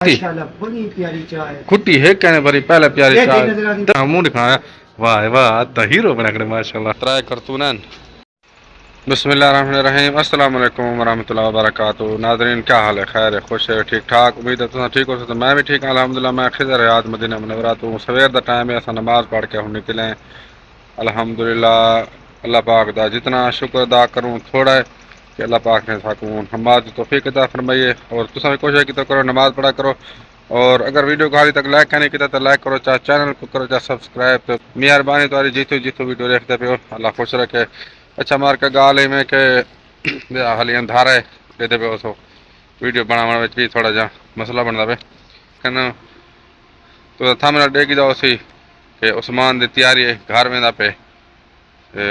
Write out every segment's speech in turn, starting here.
माशाल्लाह बड़ी प्यारी चाय है। खुट्टी है कहने भरी पहले प्यारी ये चाय नजर आ रही मुंह दिखाया। वाह वाह तो हीरो बना कर माशाल्लाह ट्राई करतून बिस्मिल्लाहिर्रहमानिर्रहीम अस्सलाम वालेकुम वरहमतुल्लाहि वबरकातुहू। नाज़रीन क्या हाल है, खैर है, खुश है, ठीक ठाक। उम्मीद है तुम ठीक हो। तो मैं भी ठीक हूं अल्हम्दुलिल्लाह। मैं खिज़र याद मदीना मुनव्वरा तो सवेर दा टाइम है, अस नमाज़ पढ़ के हम निकले अल्हम्दुलिल्लाह। अल्लाह पाक दा जितना शुक्र अदा करूँ थोड़ा है कि अल्लाह पाक ने साकून नमाज की तौफीक अता फरमाइए। और तुम भी कोशिश की तो करो, नमाज पढ़ा करो। और अगर वीडियो को हाली तक लाइक नहीं किया तो लाइक करो, चाहे चैनल को करो, चाहे सब्सक्राइब। तो मेहरबानी तुम्हारी जीतो जीतो वीडियो देखते पे हो, अल्लाह खुश रखे। अच्छा मार के गाल है में के हाली अंधारा है दे पे सो वीडियो बनाने भी थोड़ा जा मसला बनता पे कहना तो थंबनेल देखी जाओ सी कि उस्मान की तैयारी है घर में पे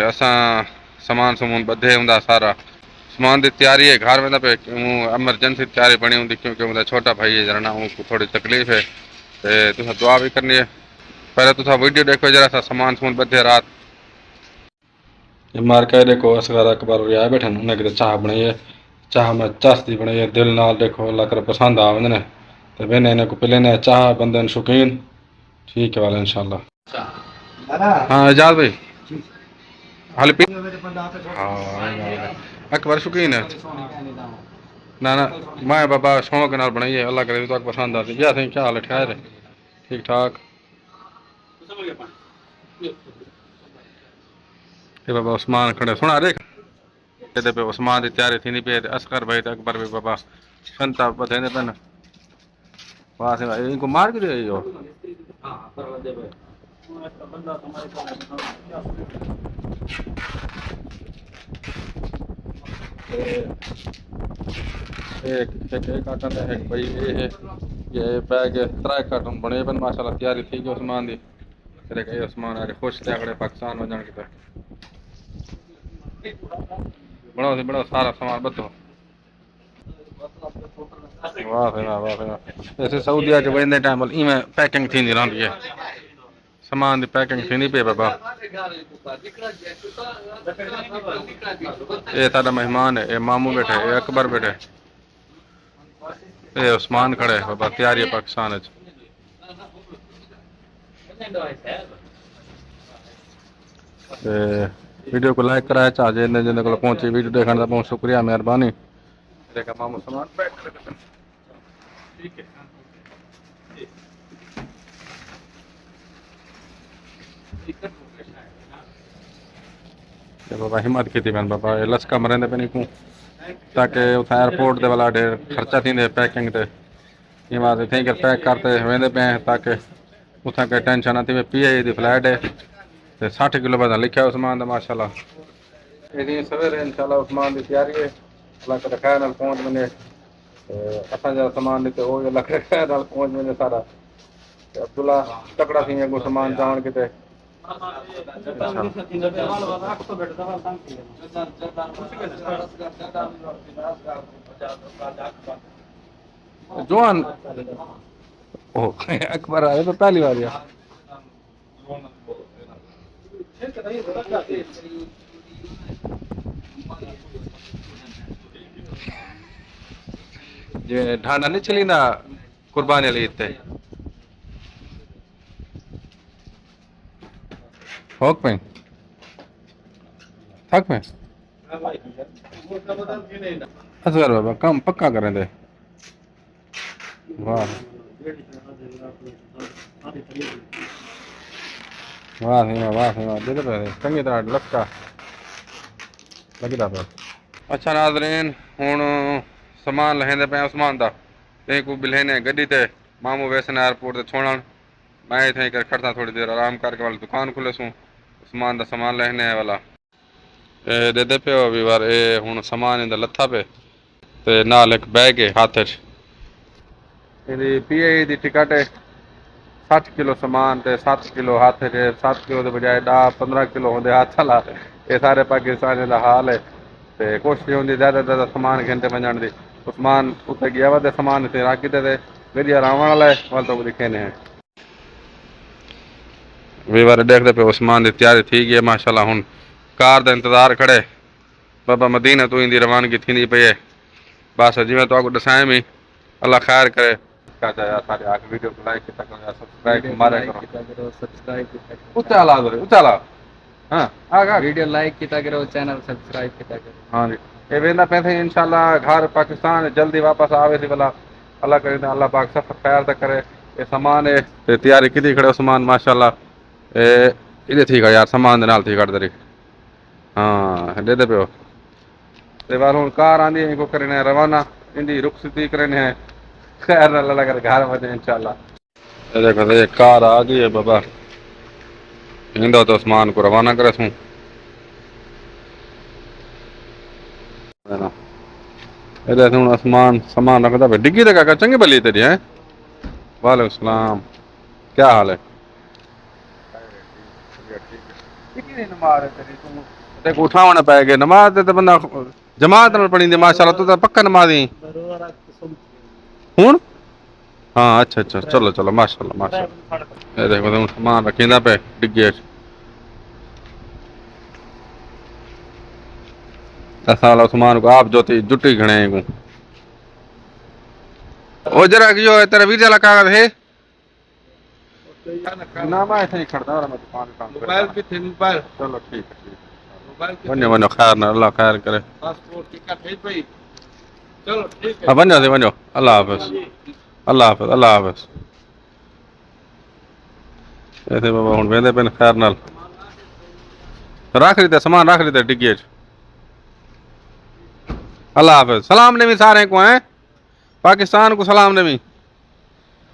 असा समान समून बधे होंगे सारा समान की तैयारी है घर में पे एमरजेंसी तैयारी बनी होंगी क्योंकि उनका छोटा भाई है जरा ना उनको थोड़ी तकलीफ है तो तुम दुआ भी करनी है। पहले तुम वीडियो देखो जरा सा समान समून बधे रात मार के देखो असगर अकबर आए बैठे उन्हें कितने चाह बनाई है। चाह में चस्ती बनाई है दिल नाल देखो अल्लाह कर पसंद आ ने तो वेने इन्हें को पिले ने चाह बंदे शौकीन ठीक है वाला इंशाल्लाह। हाँ एजाज भाई हाल पी हाँ अकबर शौकीन है ना ना मैं बाबा शौक नाल बनाई है अल्लाह करे तो पसंद आती जी। असें क्या हाल है, ठहर ठीक ठाक। ये बाबा उस्मान खड़े सुना देख पे उस्मान की तैयारी थी पे असगर भाई तो अकबर भी बाबा संता बधे पेन वहां से इनको मार के दे जो एक कार्टन है भाई ये बैग त्रै कार्टन बने पे माशाल्लाह तैयारी थी कि उस्मान की फिर उस्मान आ खुश थे अगले पाकिस्तान में जाने के बड़ो से बड़ो सारा सामान बतो वाह भाई वाह वाह। ऐसे सऊदीया के वेंदे टाइम इवें पैकिंग थींदी रहंदी है सामान की पैकिंग थी पे बाबा। ये सारा मेहमान है, ये मामू बैठे, ये अकबर बैठे, ये उस्मान खड़े है बाबा तैयारी है पाकिस्तान वीडियो को लाइक कराया चाहे जिन्हें जिन्हें को पहुंची वीडियो देखने का बहुत शुक्रिया मेहरबानी। देखा मामू सामान ठीक है बाबा हिम्मत की थी मैंने बाबा लचका मरेंदे पे नहीं ताकि उस एयरपोर्ट के वाला ढेर खर्चा थी पैकिंग से ये बात थी कि पैक करते वेंदे पे ताकि उतना कोई टेंशन ना थी। PI की फ्लाइट है तो 60 किलो बाद लिखा उस्मान का माशाल्लाह। ये सवेरे इंशाल्लाह उस्मान की तैयारी है अल्लाह के खैर नाल पहुंच वने असा जो सामान लेते हो अल्लाह के खैर नाल पहुंच वने सारा अब्दुल्ला तकड़ा थी अगो सामान जान के जोन ओ अकबर आए तो पहली बार यार ये ढांडा नहीं चली ना कुर्बानी ली इतने होक में थक में असगर बाबा कम पक्का करें दे वाह वाह वाह दे दे चंगी तरह लक्का लगदा पे। अच्छा नाज़रीन हुण सामान लहेंदे पे उस्मान दा ते को बिलहेने गड्डी ते मामू वैसन एयरपोर्ट ते छोड़न मैं इथे कर खड़ता थोड़ी देर आराम करके वाली दुकान खुले सूँ उस्मान दा सामान लहने वाला दे दे पे अभी बार ए हुण सामान इंदा लथा पे ते नाल एक बैग है हाथ च PI दी टिकट है 60 किलो सामान ते 7 किलो हाथ च 7 किलो के बजाय 10-15 किलो होंदे हाथ चला ये सारे पाकिस्तानी का हाल है तो कोशिश होंगी ज़्यादा ज़्यादा सामान घंटे वजन की उस्मान उत्ते गया वा सामान इतने राखी ते गड्डी आराम वाला है वाल तो लिखे ने वे बार देखते पे उस्मान की तैयारी थी गई माशाल्लाह। हुन कार का इंतजार खड़े बाबा मदीना तो इंदी रवानगी थी पई है बस जिमें तो दसाएं भी अल्लाह खैर करे क्या चाहे यार सारे आगे वीडियो को लाइक किया करो यार सब्सक्राइब मारे करो सब्सक्राइब ऊंचा ला दो ऊंचा ला हां आगा वीडियो लाइक किया करो चैनल सब्सक्राइब किया करो हाँ जी ये वेंदा पैसे इंशाल्लाह घर पाकिस्तान जल्दी वापस आवे थी भला अल्लाह करे अल्लाह पाक सफर खैर तक करे ये सामान है ते तैयारी की खड़े सामान माशाल्लाह ए इधे थी यार सामान दे नाल थी कट दरी हाँ दे पियो ते बार हुन कार आंदी इनको करने रवाना इंदी रुखसती करने है खैर अल्लाह करे घर वजे इंशाल्लाह ये देखो ये कार आ गई है बाबा इंदा तो सामान को रवाना करे सू इधर हूँ आसमान सामान रखता भाई डिग्गी तक काका चंगे भली तेरी है वालेकुम सलाम क्या हाल है देखो उठावना पै गए नमाज ते बंदा जमात नाल पढ़ी माशाल्लाह तू तो पक्का नमाजी हूं हाँ अच्छा अच्छा चलो चलो माशाल्लाह माशाल्लाह ये देखो तुम सामान रखींदा पे डिग्गे असाल उस्मान को आप जोती जुटी घणे को ओ जरा यो तेरा वीजा ला कागज है ना मैं ऐसे ही खड़दा और मैं दुकान काम मोबाइल की थे मोबाइल चलो ठीक है मोबाइल की वन्यो वन्यो खैर ना अल्लाह खैर करे पासपोर्ट टिकट है भाई चलो ठीक है अब वन्यो अल्लाह हाफिज अल्लाह हाफिज अल्लाह हाफिज ऐसे बाबा हुन वेंदे पेन खैर नाल रख लीते सामान रख लीते डिग्गे अल्लाह हाफिज सलाम नबी सारे को हैं पाकिस्तान को सलाम नबी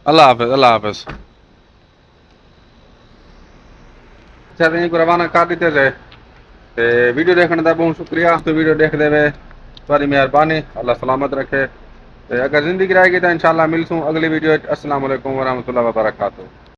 अल्लाह हाफिज अल्लाह हाफिज अच्छा यहीं को रवाना कर देते थे ते वीडियो देखने का बहुत शुक्रिया तो वीडियो देख दे तुम्हारी मेहरबानी अल्लाह सलामत रखे ते अगर जिंदगी रहेगी तो इंशाल्लाह मिलसूँ अगली वीडियो अस्सलाम वालेकुम व रहमतुल्लाहि व बरकातहू।